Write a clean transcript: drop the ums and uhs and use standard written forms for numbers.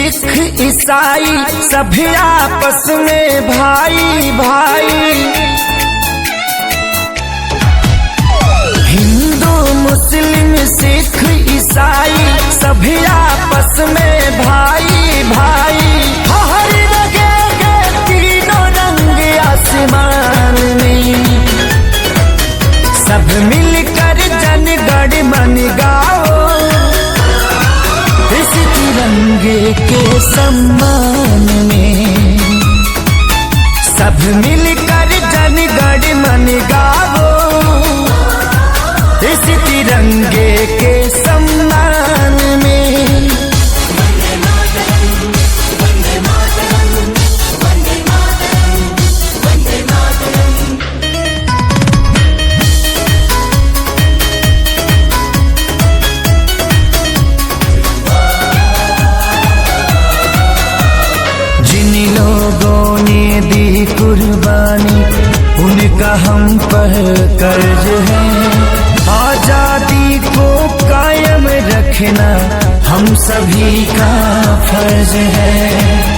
सिख ईसाई सभी आपस में भाई भाई। हिंदू मुस्लिम सिख ईसाई सभी आपस में भाई भाई। हर जगह तीनों रंग आसमान में, सब मिलकर जनगण मन गाओ, इस तिरंगे के सम्मान में। सब मिलकर जनगण मन गाओ, इस तिरंगे के सम्मान में। लोगों ने दी कुर्बानी, उनका हम पर कर्ज है। आजादी को कायम रखना हम सभी का फर्ज है।